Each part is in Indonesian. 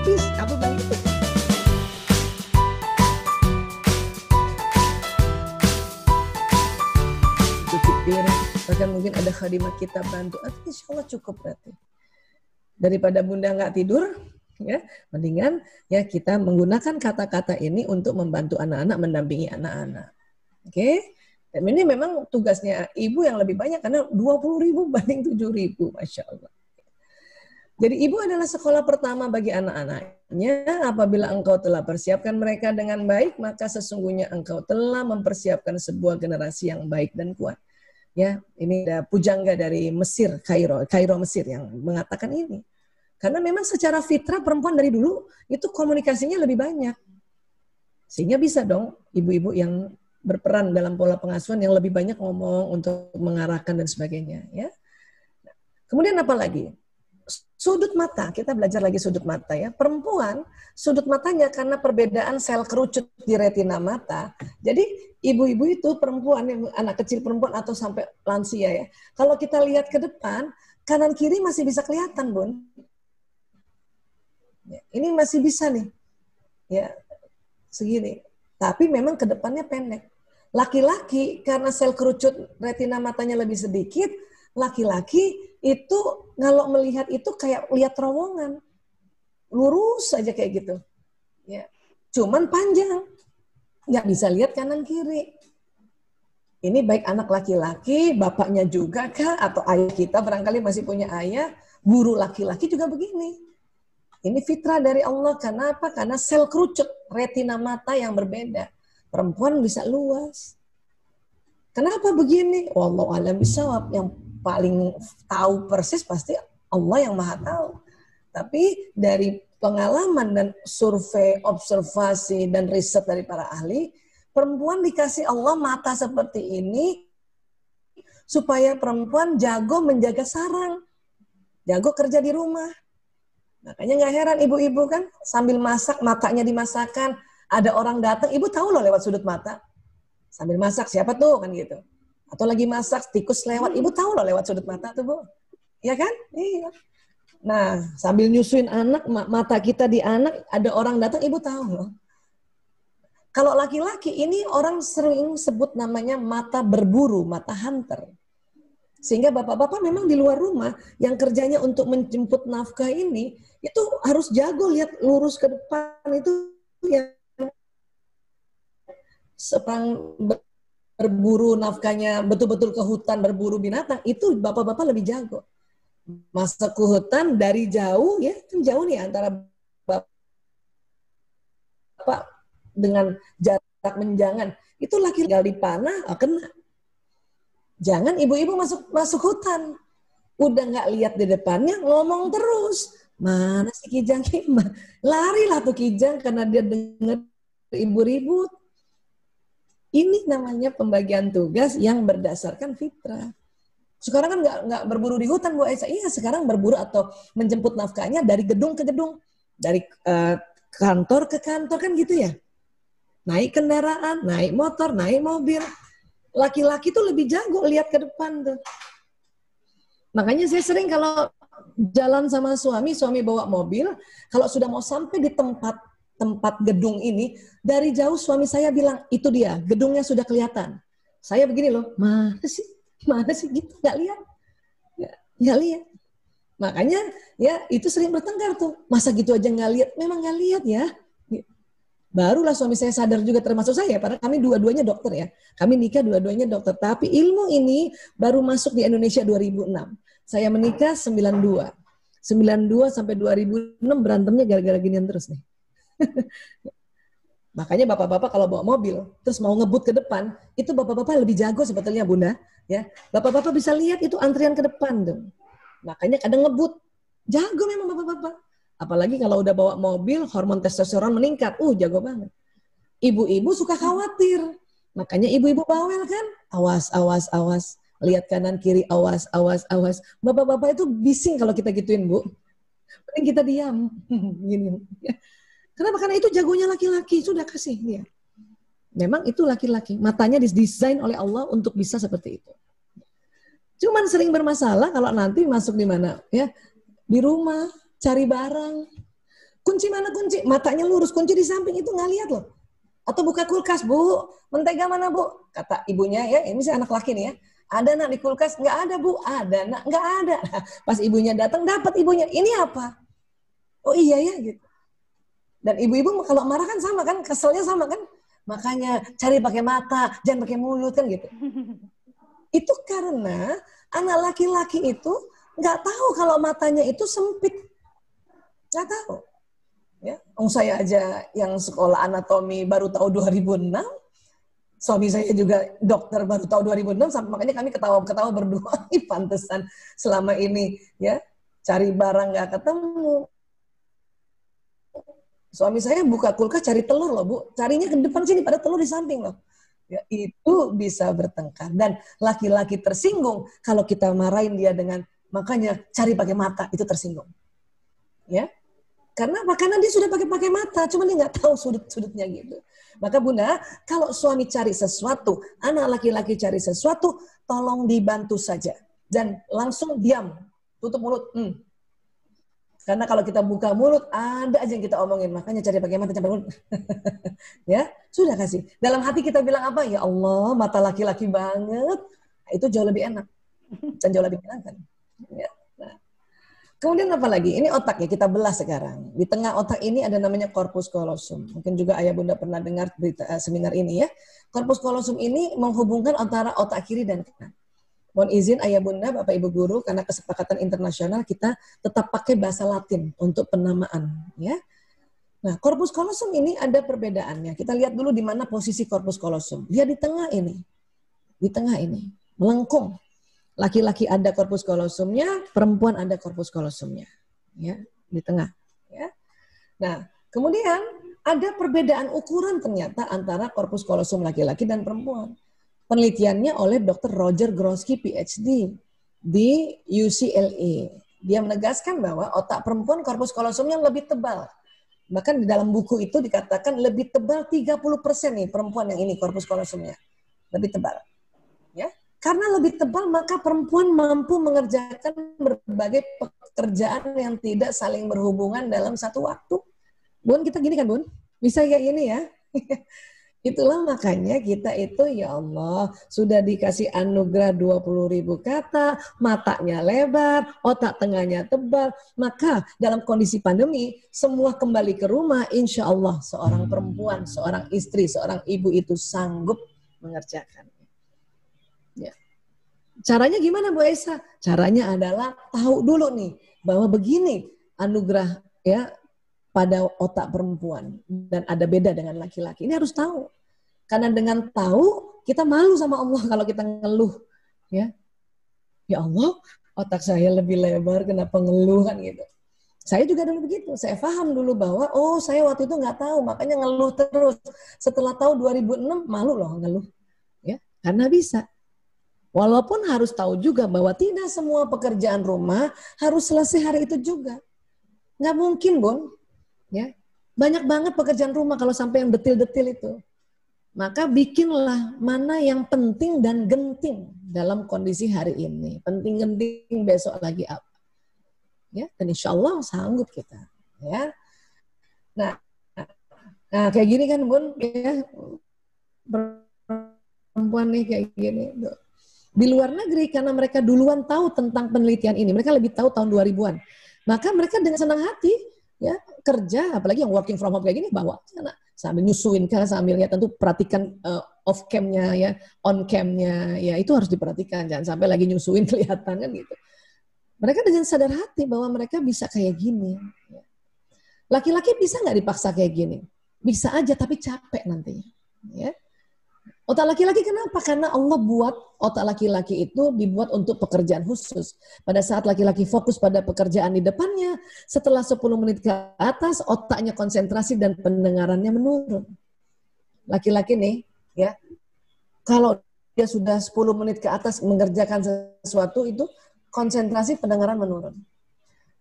habis. Apa bang itu? Cuci piring, bahkan mungkin ada khadimah kita bantu. Insya Allah cukup berarti. Daripada bunda nggak tidur, ya mendingan ya kita menggunakan kata-kata ini untuk membantu anak-anak, mendampingi anak-anak. Oke? Dan ini memang tugasnya ibu yang lebih banyak karena 20.000 banding 7.000, Masya Allah. Jadi ibu adalah sekolah pertama bagi anak-anaknya. Apabila engkau telah persiapkan mereka dengan baik, maka sesungguhnya engkau telah mempersiapkan sebuah generasi yang baik dan kuat. Ya, ini ada pujangga dari Mesir, Kairo Mesir yang mengatakan ini. Karena memang secara fitrah perempuan dari dulu itu komunikasinya lebih banyak. Sehingga bisa dong ibu-ibu yang berperan dalam pola pengasuhan yang lebih banyak ngomong untuk mengarahkan dan sebagainya. Ya. Kemudian apa lagi? Sudut mata, kita belajar lagi sudut mata ya. Perempuan, sudut matanya karena perbedaan sel kerucut di retina mata. Jadi ibu-ibu itu perempuan, yang anak kecil perempuan atau sampai lansia ya. Kalau kita lihat ke depan, kanan kiri masih bisa kelihatan, Bun. Ya, ini masih bisa nih. Ya, segini. Tapi memang ke depannya pendek. Laki-laki karena sel kerucut retina matanya lebih sedikit, laki-laki itu kalau melihat itu kayak lihat terowongan. Lurus aja kayak gitu. Ya. Cuman panjang. Nggak bisa lihat kanan kiri. Ini baik anak laki-laki, bapaknya juga kah, atau ayah kita barangkali masih punya ayah, guru laki-laki juga begini. Ini fitrah dari Allah. Kenapa? Karena sel kerucut retina mata yang berbeda. Perempuan bisa luas. Kenapa begini? Wallahu a'lam bishawab. Yang paling tahu persis pasti Allah yang Maha tahu. Tapi dari pengalaman dan survei, observasi dan riset dari para ahli, perempuan dikasih Allah mata seperti ini supaya perempuan jago menjaga sarang, jago kerja di rumah. Makanya nggak heran ibu-ibu kan sambil masak, matanya dimasakkan, ada orang datang, ibu tahu loh lewat sudut mata. Sambil masak, siapa tuh kan gitu. Atau lagi masak, tikus lewat, ibu tahu loh lewat sudut mata tuh, Bu. Iya kan? Iya. Nah, sambil nyusuin anak, mata kita di anak, ada orang datang, ibu tahu loh. Kalau laki-laki, ini orang sering sebut namanya mata berburu, mata hunter. Sehingga bapak-bapak memang di luar rumah, yang kerjanya untuk menjemput nafkah ini, itu harus jago lihat lurus ke depan, itu yang sepang berburu nafkahnya betul-betul ke hutan berburu binatang, itu bapak-bapak lebih jago. Masuk ke hutan dari jauh, ya kan jauh nih antara bapak dengan jarak menjangan. Itu laki tinggal di panah, kena. Jangan ibu-ibu masuk hutan. Udah nggak lihat di depannya, ngomong terus. Mana si Kijang? Larilah tuh Kijang karena dia dengar ibu ribut. Ini namanya pembagian tugas yang berdasarkan fitrah. Sekarang kan nggak berburu di hutan, Bu Aisyah. Iya, sekarang berburu atau menjemput nafkahnya dari gedung ke gedung, dari kantor ke kantor kan gitu ya. Naik kendaraan, naik motor, naik mobil. Laki-laki tuh lebih jago lihat ke depan tuh. Makanya saya sering kalau jalan sama suami bawa mobil, kalau sudah mau sampai di tempat gedung ini, dari jauh suami saya bilang, itu dia, gedungnya sudah kelihatan. Saya begini loh, mana sih gitu, nggak lihat. Nggak lihat. Makanya ya itu sering bertengkar tuh, masa gitu aja nggak lihat, memang nggak lihat ya. Barulah suami saya sadar juga, termasuk saya, karena kami dua-duanya dokter ya. Kami nikah dua-duanya dokter, tapi ilmu ini baru masuk di Indonesia 2006. Saya menikah 92. 92 sampai 2006 berantemnya gara-gara ginian terus nih. Makanya bapak-bapak kalau bawa mobil terus mau ngebut ke depan, itu bapak-bapak lebih jago sebetulnya Bunda, ya. Bapak-bapak bisa lihat itu antrian ke depan tuh. Makanya kadang ngebut. Jago memang bapak-bapak. Apalagi kalau udah bawa mobil, hormon testosteron meningkat. Jago banget. Ibu-ibu suka khawatir. Makanya ibu-ibu bawel kan? Awas, awas, awas. Lihat kanan kiri, awas, awas, awas. Bapak-bapak itu bising kalau kita gituin, Bu. Mending kita diam. Gini. Kenapa? Karena itu jagonya laki-laki. Sudah kasih dia. Memang itu laki-laki. Matanya didesain oleh Allah untuk bisa seperti itu. Cuman sering bermasalah kalau nanti masuk di mana? Ya, di rumah, cari barang. kunci mana kunci? Matanya lurus, kunci di samping itu nggak lihat loh. Atau buka kulkas, Bu, mentega mana Bu? Kata ibunya ya, ini saya anak laki nih ya. Ada nak di kulkas? Nggak ada Bu, ada nak, nggak ada. Pas ibunya datang, dapat ibunya, ini apa? Oh iya ya gitu. Dan ibu-ibu kalau marah kan sama kan, keselnya sama kan. Makanya cari pakai mata, jangan pakai mulut kan gitu. Itu karena anak laki-laki itu nggak tahu kalau matanya itu sempit. Nggak tahu. Ya, saya aja yang sekolah anatomi baru tahu 2006, suami saya juga dokter baru tahu 2006, makanya kami ketawa-ketawa berdua, pantesan selama ini ya cari barang nggak ketemu. Suami saya buka kulkas cari telur loh Bu, carinya ke depan sini pada telur di samping loh. Ya, itu bisa bertengkar dan laki-laki tersinggung kalau kita marahin dia dengan makanya cari pakai mata, itu tersinggung. Ya. Karena apa? Karena dia sudah pakai mata, cuma dia nggak tahu sudut-sudutnya gitu. Maka Bunda, kalau suami cari sesuatu, anak laki-laki cari sesuatu, tolong dibantu saja. Dan langsung diam, tutup mulut. Karena kalau kita buka mulut, ada aja yang kita omongin. Makanya cari pakai mata, sampai mulut. Ya, sudah kasih. Dalam hati kita bilang apa? Ya Allah, mata laki-laki banget. Itu jauh lebih enak. Dan jauh lebih menyenangkan. Ya. Kemudian apa lagi? Ini otak ya, kita belah sekarang. Di tengah otak ini ada namanya corpus callosum. Mungkin juga ayah bunda pernah dengar berita seminar ini ya. Corpus callosum ini menghubungkan antara otak kiri dan kanan. Mohon izin ayah bunda, bapak ibu guru, karena kesepakatan internasional kita tetap pakai bahasa Latin untuk penamaan. Ya. Nah, corpus callosum ini ada perbedaannya. Kita lihat dulu di mana posisi corpus callosum. Dia di tengah ini. Di tengah ini. Melengkung. Laki-laki ada corpus callosumnya, perempuan ada corpus callosumnya, ya di tengah. Ya. Nah, kemudian ada perbedaan ukuran ternyata antara corpus callosum laki-laki dan perempuan. Penelitiannya oleh Dr. Roger Grosky, PhD di UCLA. Dia menegaskan bahwa otak perempuan corpus callosumnya lebih tebal. Bahkan di dalam buku itu dikatakan lebih tebal 30% nih perempuan yang ini corpus callosumnya. Lebih tebal. Ya. Karena lebih tebal, maka perempuan mampu mengerjakan berbagai pekerjaan yang tidak saling berhubungan dalam satu waktu. Bun, kita gini kan Bun? Bisa kayak gini ya? Itulah makanya kita itu, ya Allah, sudah dikasih anugerah 20.000 kata, matanya lebar, otak tengahnya tebal. Maka dalam kondisi pandemi, semua kembali ke rumah, insya Allah seorang perempuan, seorang istri, seorang ibu itu sanggup mengerjakan. Ya. Caranya gimana Bu Esa? Caranya adalah tahu dulu nih bahwa begini anugerah ya pada otak perempuan dan ada beda dengan laki-laki. Ini harus tahu. Karena dengan tahu kita malu sama Allah kalau kita ngeluh ya. Ya Allah, otak saya lebih lebar kenapa ngeluh kan gitu. Saya juga dulu begitu. Saya paham dulu bahwa oh saya waktu itu nggak tahu makanya ngeluh terus. Setelah tahu 2006 malu loh ngeluh. Ya, karena bisa. Walaupun harus tahu juga bahwa tidak semua pekerjaan rumah harus selesai hari itu juga. Nggak mungkin, Bun. Ya. Banyak banget pekerjaan rumah kalau sampai yang detil-detil itu. Maka bikinlah mana yang penting dan genting dalam kondisi hari ini. Penting-genting besok lagi apa. Ya, dan insya Allah sanggup kita. Ya. Nah kayak gini kan, Bun. Ya. Perempuan nih kayak gini. Di luar negeri karena mereka duluan tahu tentang penelitian ini, mereka lebih tahu tahun 2000-an. Maka mereka dengan senang hati ya kerja, apalagi yang working from home kayak gini bawa sana sambil nyusuin kan sambil ya tentu perhatikan off cam-nya ya, on cam-nya ya itu harus diperhatikan jangan sampai lagi nyusuin kelihatan kan gitu. Mereka dengan sadar hati bahwa mereka bisa kayak gini. Laki-laki bisa nggak dipaksa kayak gini? Bisa aja tapi capek nantinya. Ya. Otak laki-laki kenapa? Karena Allah buat otak laki-laki itu dibuat untuk pekerjaan khusus. Pada saat laki-laki fokus pada pekerjaan di depannya, setelah 10 menit ke atas, otaknya konsentrasi dan pendengarannya menurun. Laki-laki nih, ya, kalau dia sudah 10 menit ke atas mengerjakan sesuatu itu, konsentrasi pendengaran menurun.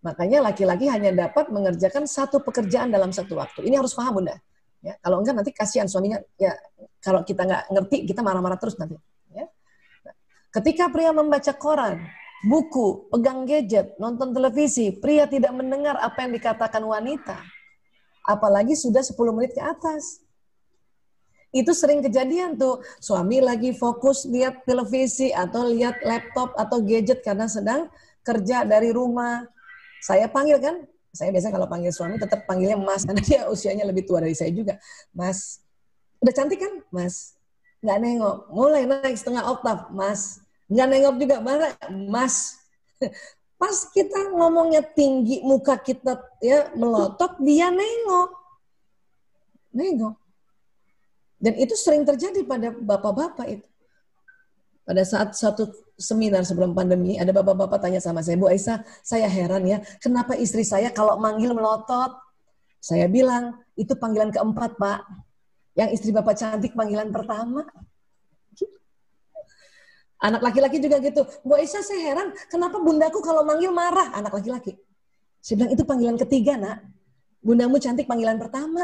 Makanya laki-laki hanya dapat mengerjakan satu pekerjaan dalam satu waktu. Ini harus paham Bunda. Ya, kalau enggak nanti kasihan suaminya. Ya, kalau kita nggak ngerti, kita marah-marah terus nanti. Ya. Ketika pria membaca koran, buku, pegang gadget, nonton televisi, pria tidak mendengar apa yang dikatakan wanita. Apalagi sudah 10 menit ke atas. Itu sering kejadian tuh, suami lagi fokus lihat televisi atau lihat laptop atau gadget karena sedang kerja dari rumah. Saya panggil kan, saya biasanya kalau panggil suami tetap panggilnya Mas, karena dia usianya lebih tua dari saya juga. Mas, udah cantik kan? Mas, nggak nengok, mulai naik setengah oktav, Mas. Nggak nengok juga, Mas. Pas kita ngomongnya tinggi, muka kita ya melotot, dia nengok. Dan itu sering terjadi pada bapak-bapak itu. Pada saat suatu seminar sebelum pandemi, ada bapak-bapak tanya sama saya, Bu Aisyah, saya heran ya, kenapa istri saya kalau manggil melotot? Saya bilang, itu panggilan keempat, Pak. Yang istri Bapak cantik panggilan pertama. Anak laki-laki juga gitu. Bu Aisyah, saya heran, kenapa bundaku kalau manggil marah? Anak laki-laki. Saya bilang, itu panggilan ketiga, nak. Bundamu cantik panggilan pertama.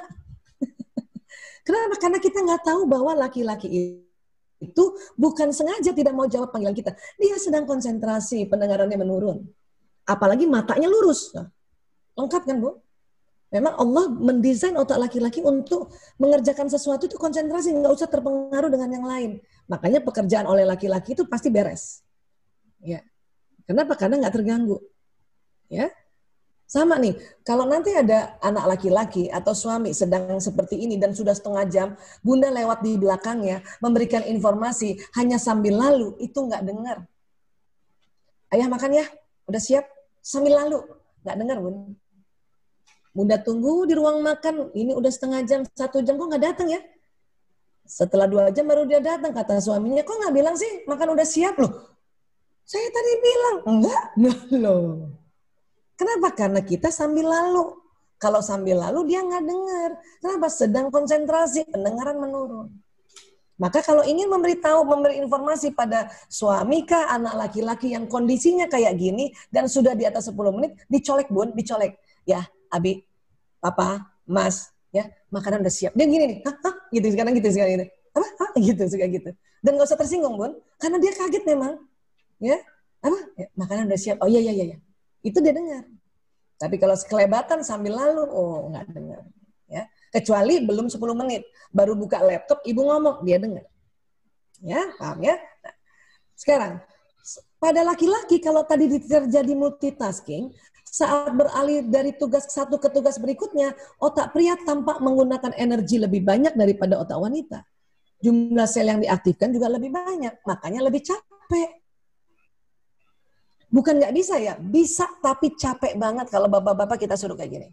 Kenapa? Karena kita nggak tahu bahwa laki-laki itu bukan sengaja tidak mau jawab panggilan kita. Dia sedang konsentrasi, pendengarannya menurun. Apalagi matanya lurus. Nah, lengkap kan, Bu? Memang Allah mendesain otak laki-laki untuk mengerjakan sesuatu itu konsentrasi, nggak usah terpengaruh dengan yang lain. Makanya pekerjaan oleh laki-laki itu pasti beres. Ya. Kenapa? Karena nggak terganggu. Ya. Sama nih, kalau nanti ada anak laki-laki atau suami sedang seperti ini dan sudah setengah jam, bunda lewat di belakangnya, memberikan informasi, hanya sambil lalu, itu nggak dengar. Ayah makan ya, udah siap, sambil lalu, nggak dengar, bun. Bunda tunggu di ruang makan, ini udah setengah jam, 1 jam, kok nggak datang ya? Setelah 2 jam baru dia datang, kata suaminya, kok nggak bilang sih, makan udah siap loh. Saya tadi bilang, enggak, loh. Kenapa? Karena kita sambil lalu. Kalau sambil lalu dia nggak dengar. Kenapa? Sedang konsentrasi, pendengaran menurun. Maka kalau ingin memberi informasi pada suami kah, anak laki-laki yang kondisinya kayak gini dan sudah di atas 10 menit, dicolek, Bun, dicolek. Ya, Abi, Papa, Mas, ya, makanan udah siap. Dia gini nih, hah, gitu sekarang gitu. Apa? Hah? Gitu, suka gitu. Dan nggak usah tersinggung, Bun, karena dia kaget memang. Ya, apa? Ya, makanan udah siap. Oh iya. Itu dia dengar. Tapi kalau sekelebatan sambil lalu, oh nggak dengar. Ya. Kecuali belum 10 menit. Baru buka laptop, ibu ngomong, dia dengar. Ya, paham ya? Nah, sekarang, pada laki-laki kalau tadi terjadi multitasking, saat beralih dari tugas satu ke tugas berikutnya, otak pria tampak menggunakan energi lebih banyak daripada otak wanita. Jumlah sel yang diaktifkan juga lebih banyak, makanya lebih capek. Bukan nggak bisa ya, bisa tapi capek banget kalau bapak-bapak kita suruh kayak gini.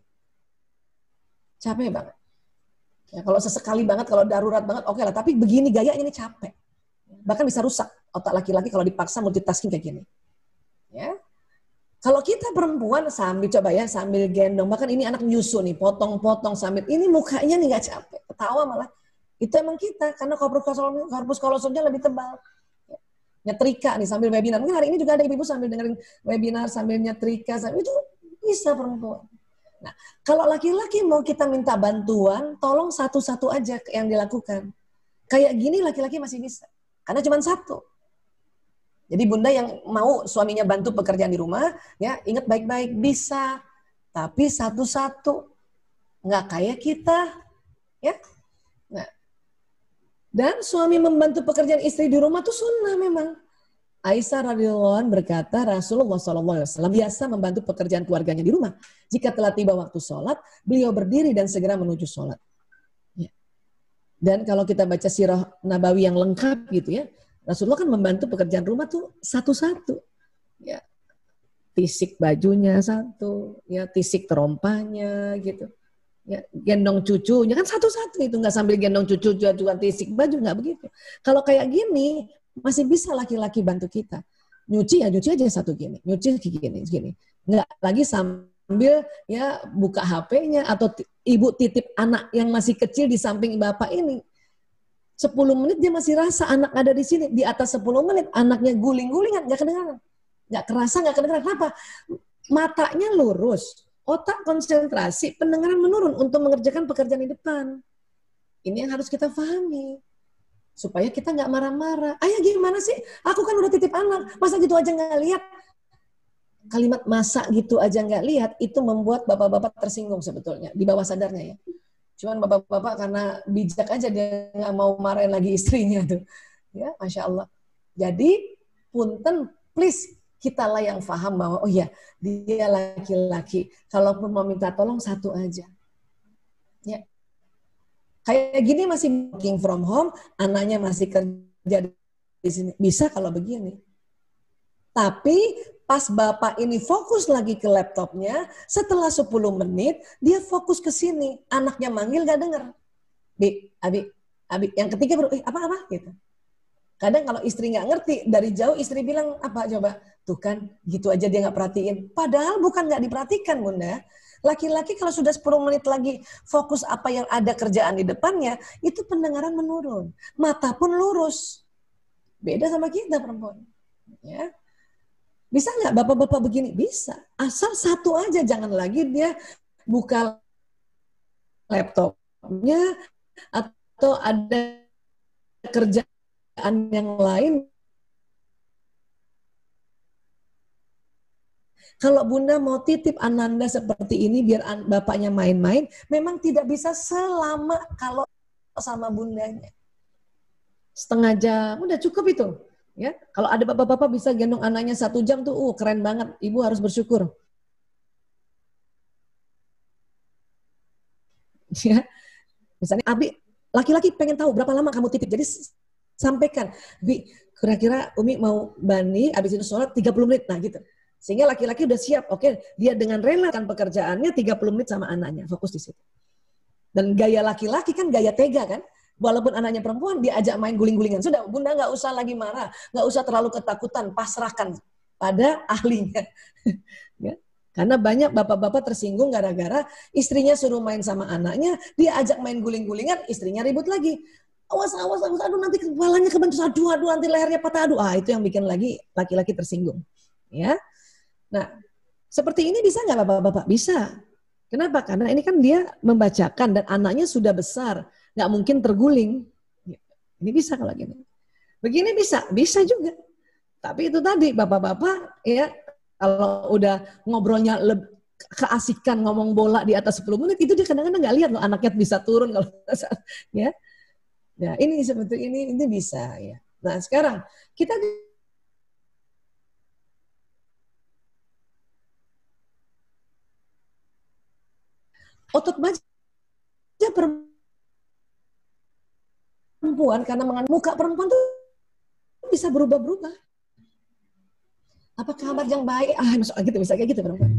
Capek banget. Ya, kalau sesekali banget, kalau darurat banget, oke lah. Tapi begini gayanya ini capek. Bahkan bisa rusak otak laki-laki kalau dipaksa multitasking kayak gini. Ya. Kalau kita perempuan sambil coba ya, sambil gendong, bahkan ini anak nyusu nih, potong-potong sambil, ini mukanya nih nggak capek, ketawa malah. Itu emang kita, karena korpus kolosumnya lebih tebal. Nyetrika nih sambil webinar. Mungkin hari ini juga ada ibu-ibu sambil dengerin webinar, sambil nyetrika, sambil itu bisa perempuan. Nah, kalau laki-laki mau kita minta bantuan, tolong satu-satu aja yang dilakukan. Kayak gini laki-laki masih bisa. Karena cuma satu. Jadi bunda yang mau suaminya bantu pekerjaan di rumah, ya ingat baik-baik, bisa. Tapi satu-satu. Nggak kayak kita. Ya. Nah, dan suami membantu pekerjaan istri di rumah itu sunnah memang. Aisyah radhiyallahu anha berkata, Rasulullah SAW biasa membantu pekerjaan keluarganya di rumah. Jika telah tiba waktu sholat, beliau berdiri dan segera menuju sholat. Ya. Dan kalau kita baca sirah Nabawi yang lengkap gitu ya, Rasulullah kan membantu pekerjaan rumah tuh satu-satu. Ya. Tisik bajunya satu, ya tisik terompahnya gitu. Ya, gendong cucunya kan satu-satu itu, nggak sambil gendong cucu juga tisik baju, nggak begitu. Kalau kayak gini masih bisa laki-laki bantu kita. Nyuci ya nyuci aja satu gini, nyuci gini. Nggak lagi sambil ya buka HP-nya atau ibu titip anak yang masih kecil di samping bapak ini. 10 menit dia masih rasa anak ada di sini, di atas 10 menit anaknya guling-gulingan, nggak kedengaran. Nggak kerasa, nggak kedengaran. Kenapa? Matanya lurus. Otak konsentrasi, pendengaran menurun untuk mengerjakan pekerjaan di depan. Ini yang harus kita pahami. Supaya kita nggak marah-marah. Ayah gimana sih? Aku kan udah titip anak. Masa gitu aja nggak lihat? kalimat masa gitu aja nggak lihat, itu membuat bapak-bapak tersinggung sebetulnya di bawah sadarnya ya. Cuman bapak-bapak karena bijak aja dia nggak mau marahin lagi istrinya tuh. Ya, Masya Allah. Jadi, punten, please, kitalah yang paham bahwa, oh ya, dia laki-laki. Kalaupun mau minta tolong, satu aja. Ya. Kayak gini masih working from home, anaknya masih kerja di sini. Bisa kalau begini. Tapi, pas bapak ini fokus lagi ke laptopnya, setelah 10 menit, dia fokus ke sini. Anaknya manggil, gak denger. Bi, Abi, yang ketiga baru, apa-apa gitu. Kadang kalau istri nggak ngerti, dari jauh istri bilang, apa coba? Tuh kan, gitu aja dia nggak perhatiin. Padahal bukan nggak diperhatikan, Bunda. Laki-laki kalau sudah 10 menit lagi fokus apa yang ada kerjaan di depannya, itu pendengaran menurun. Mata pun lurus. Beda sama kita perempuan. Ya. Bisa nggak bapak-bapak begini? Bisa. Asal satu aja, jangan lagi dia buka laptopnya atau ada kerja yang lain. Kalau Bunda mau titip Ananda seperti ini biar bapaknya main-main, memang tidak bisa selama kalau sama bundanya. Setengah jam, udah cukup itu. Ya, kalau ada bapak-bapak bisa gendong anaknya 1 jam tuh, keren banget. Ibu harus bersyukur. Ya, misalnya Abi, laki-laki pengen tahu berapa lama kamu titip, jadi sampaikan, Bi, kira-kira Umi mau bani, habis itu sholat 30 menit, nah gitu. Sehingga laki-laki udah siap, oke, dia dengan rela kan pekerjaannya 30 menit sama anaknya, fokus di situ. Dan gaya laki-laki kan gaya tega kan, walaupun anaknya perempuan, diajak main guling-gulingan. Sudah, Bunda nggak usah lagi marah, nggak usah terlalu ketakutan, pasrahkan pada ahlinya. Ya. Karena banyak bapak-bapak tersinggung gara-gara istrinya suruh main sama anaknya, dia ajak main guling-gulingan, istrinya ribut lagi. Awas, aduh nanti kepalanya kebentus, aduh, nanti lehernya patah, aduh. Itu yang bikin lagi laki-laki tersinggung. Ya, nah seperti ini bisa nggak bapak-bapak? Bisa. Kenapa? Karena ini kan dia membacakan dan anaknya sudah besar, nggak mungkin terguling. Ini bisa kalau gini. Begini bisa juga. Tapi itu tadi bapak-bapak ya kalau udah ngobrolnya keasikan ngomong bola di atas 10 menit itu dia kadang-kadang nggak lihat loh anaknya bisa turun kalau ya. Nah, ini sebetulnya ini bisa ya. Nah, sekarang kita otot baja perempuan karena mengandung muka perempuan tuh bisa berubah-berubah. Apa kabar yang baik? Gitu bisa kayak gitu perempuan.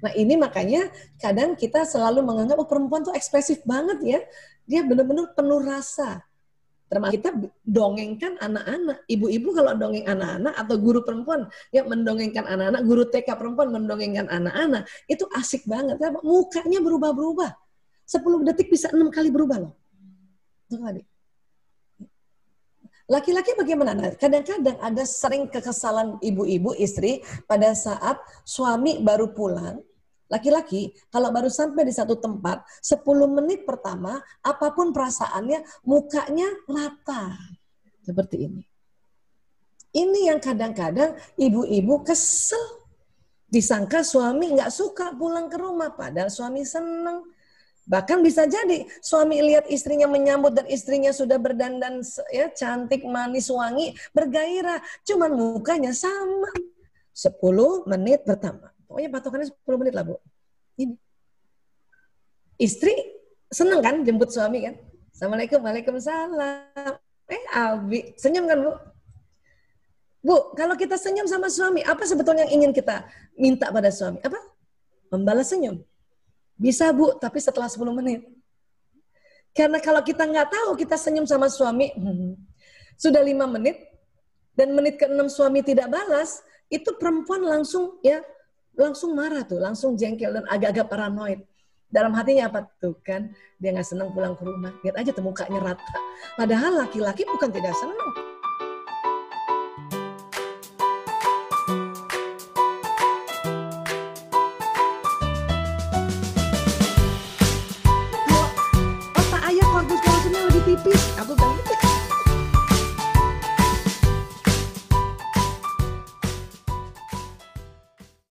Nah ini makanya kadang kita selalu menganggap perempuan tuh ekspresif banget ya. Dia benar-benar penuh rasa. Termasuk kita dongengkan anak-anak. Ibu-ibu kalau dongeng anak-anak atau guru perempuan yang mendongengkan anak-anak, guru TK perempuan mendongengkan anak-anak, itu asik banget. Mukanya berubah-berubah. 10 detik bisa 6 kali berubah loh. Itu tadi. Laki-laki bagaimana? Kadang-kadang ada sering kekesalan ibu-ibu, istri pada saat suami baru pulang. Laki-laki kalau baru sampai di satu tempat, 10 menit pertama, apapun perasaannya, mukanya rata. Seperti ini. Ini yang kadang-kadang ibu-ibu kesel. Disangka suami nggak suka pulang ke rumah, padahal suami senang. Bahkan bisa jadi suami lihat istrinya menyambut dan istrinya sudah berdandan ya cantik, manis, wangi, bergairah. Cuman mukanya sama. 10 menit pertama. Pokoknya patokannya 10 menit lah, Bu. Ini. Istri seneng kan jemput suami kan? Assalamualaikum, waalaikumsalam. Abi, senyum kan, Bu? Bu, kalau kita senyum sama suami, apa sebetulnya yang ingin kita minta pada suami? Apa? Membalas senyum. Bisa Bu, tapi setelah 10 menit. Karena kalau kita nggak tahu kita senyum sama suami, sudah 5 menit, dan menit ke-6 suami tidak balas, itu perempuan langsung marah tuh, langsung jengkel dan agak-agak paranoid. Dalam hatinya apa tuh kan, dia nggak senang pulang ke rumah. Lihat aja tuh mukanya rata. Padahal laki-laki bukan tidak senang. Tipis, aku bilang